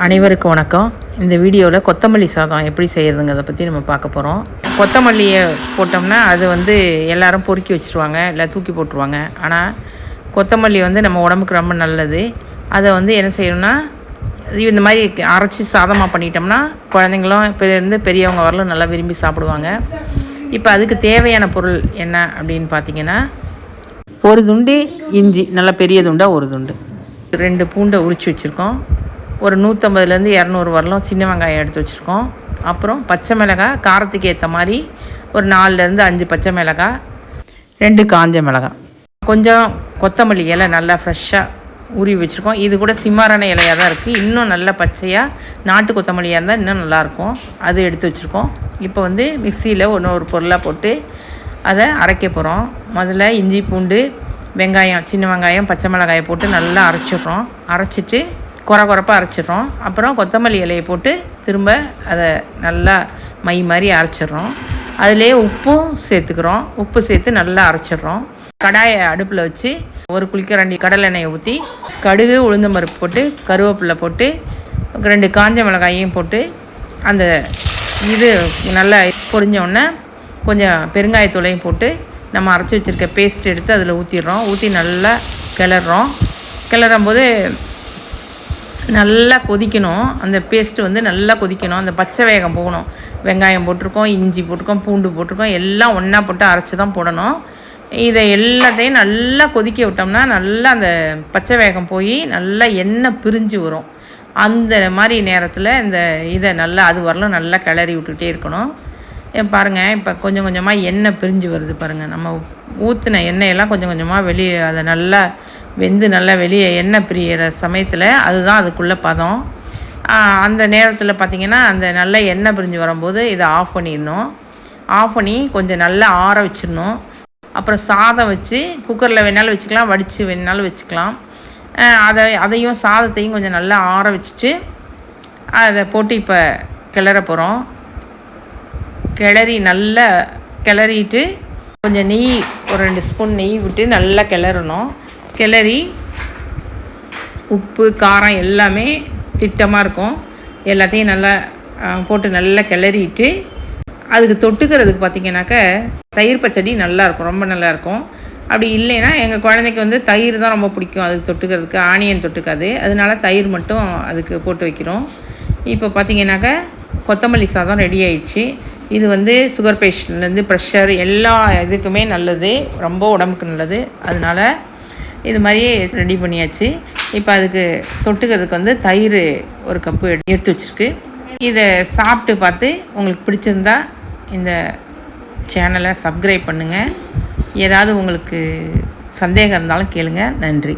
அனைவருக்கும் வணக்கம். இந்த வீடியோவில் கொத்தமல்லி சாதம் எப்படி செய்கிறதுங்கிறத பற்றி நம்ம பார்க்க போகிறோம். கொத்தமல்லியை போட்டோம்னா அது எல்லோரும் பொறுக்கி வச்சுருவாங்க, இல்லை தூக்கி போட்டுருவாங்க. ஆனால் கொத்தமல்லி நம்ம உடம்புக்கு ரொம்ப நல்லது. அதை என்ன செய்யணும்னா, இந்த மாதிரி அரைச்சி சாதமாக பண்ணிட்டோம்னா குழந்தைங்களும் இருந்து பெரியவங்க வரலும் நல்லா விரும்பி சாப்பிடுவாங்க. இப்போ அதுக்கு தேவையான பொருள் என்ன அப்படின்னு பார்த்தீங்கன்னா, ஒரு துண்டு இஞ்சி, நல்லா பெரிய துண்டாக ஒரு துண்டு, 2 பூண்டை உரித்து வச்சுருக்கோம், ஒரு 150லேருந்து 200 வரலும் சின்ன வெங்காயம் எடுத்து வச்சுருக்கோம். அப்புறம் பச்சை மிளகாய், காரத்துக்கு ஏற்ற மாதிரி ஒரு 4லேருந்து 5 பச்சை மிளகாய், 2 காஞ்ச மிளகாய், கொஞ்சம் கொத்தமல்லி இலை நல்லா ஃப்ரெஷ்ஷாக உருவி வச்சுருக்கோம். இது கூட சிம்மாரான இலையாக தான் இருக்குது. இன்னும் நல்லா பச்சையாக நாட்டு கொத்தமல்லியாக இருந்தால் இன்னும் நல்லாயிருக்கும். அது எடுத்து வச்சுருக்கோம். இப்போ மிக்சியில் ஒரு பொருளாக போட்டு அதை அரைக்க போகிறோம். முதல்ல இஞ்சி, பூண்டு, வெங்காயம், சின்ன வெங்காயம், பச்சை மிளகாயை போட்டு நல்லா அரைச்சிட்றோம். அரைச்சிட்டு குறப்பாக அரைச்சிட்றோம். அப்புறம் கொத்தமல்லி இலையை போட்டு திரும்ப அதை நல்லா மை மாதிரி அரைச்சிட்றோம். அதிலே உப்பும் சேர்த்துக்கிறோம். உப்பு சேர்த்து நல்லா அரைச்சிட்றோம். கடாயை அடுப்பில் வச்சு ஒரு குளிக்கரண்டி கடலெண்ணெயை ஊற்றி கடுகு, உளுந்தம்பருப்பு போட்டு கருவேப்பிலை போட்டு 2 காஞ்ச மிளகாயையும் போட்டு அந்த இது நல்லா பொரிஞ்சோடனே கொஞ்சம் பெருங்காயத்தூளையும் போட்டு நம்ம அரைச்சி வச்சுருக்க பேஸ்ட் எடுத்து அதில் ஊற்றிடுறோம். ஊற்றி நல்லா கிளறோம். கிளறும்போது நல்லா கொதிக்கணும். அந்த பேஸ்ட்டு நல்லா கொதிக்கணும். அந்த பச்சை வேகம் போகணும். வெங்காயம் போட்டிருக்கோம், இஞ்சி போட்டிருக்கோம், பூண்டு போட்டிருக்கோம், எல்லாம் ஒன்றா போட்டு அரைச்சி தான் போடணும். இதை எல்லாத்தையும் நல்லா கொதிக்க விட்டோம்னா நல்லா அந்த பச்சை வேகம் போய் நல்லா எண்ணெய் பிரிஞ்சு வரும். அந்த மாதிரி நேரத்தில் இதை நல்லா அது வரலும் நல்லா கிளறி விட்டுக்கிட்டே இருக்கணும். பாருங்கள், இப்போ கொஞ்சம் கொஞ்சமாக எண்ணெய் பிரிஞ்சு வருது பாருங்கள். நம்ம ஊற்றின எண்ணெயெல்லாம் கொஞ்சம் கொஞ்சமாக வெளியே அதை நல்லா வெந்து நல்லா வெளியே எண்ணெய் பிரியிற சமயத்தில் அதுதான் அதுக்குள்ளே பதம். அந்த நேரத்தில் பார்த்திங்கன்னா அந்த நல்ல எண்ணெய் பிரிஞ்சு வரும்போது இதை ஆஃப் பண்ணிடணும். ஆஃப் பண்ணி கொஞ்சம் நல்லா ஆற வச்சிடணும். அப்புறம் சாதம் வச்சு குக்கரில் வேணாலும் வச்சுக்கலாம், வடித்து வேணாலும் வச்சுக்கலாம். அதையும் சாதத்தையும் கொஞ்சம் நல்லா ஆற வச்சுட்டு அதை போட்டு இப்போ கிளற போகிறோம். நல்லா கிளறிட்டு கொஞ்சம் நெய், ஒரு 2 ஸ்பூன் நெய் விட்டு நல்லா கிளறணும். கிளறி உப்பு, காரம் எல்லாமே திட்டமாக இருக்கும். எல்லாத்தையும் நல்லா போட்டு நல்லா கிளறிட்டு அதுக்கு தொட்டுக்கிறதுக்கு பார்த்திங்கனாக்கா தயிர் பச்சடி நல்லாயிருக்கும், ரொம்ப நல்லாயிருக்கும். அப்படி இல்லைன்னா எங்கள் குழந்தைக்கு தயிர் தான் ரொம்ப பிடிக்கும். அதுக்கு தொட்டுக்கிறதுக்கு ஆனியன் தொட்டுக்காது, அதனால தயிர் மட்டும் அதுக்கு போட்டு வைக்கிறோம். இப்போ பார்த்திங்கனாக்கா கொத்தமல்லி சாதம் ரெடி ஆயிடுச்சு. இது சுகர் பேஷண்ட்லேருந்து ப்ரெஷர் எல்லா இதுக்குமே நல்லது, ரொம்ப உடம்புக்கு நல்லது. அதனால் இது மாதிரியே ரெடி பண்ணியாச்சு. இப்போ அதுக்கு தொட்டுக்கிறதுக்கு தயிர் 1 கப்பு எடுத்து வச்சுருக்கு. இதை சாப்பிட்டு பார்த்து உங்களுக்கு பிடிச்சிருந்தா இந்த சேனலை சப்ஸ்கிரைப் பண்ணுங்கள். ஏதாவது உங்களுக்கு சந்தேகம் இருந்தாலும் கேளுங்க. நன்றி.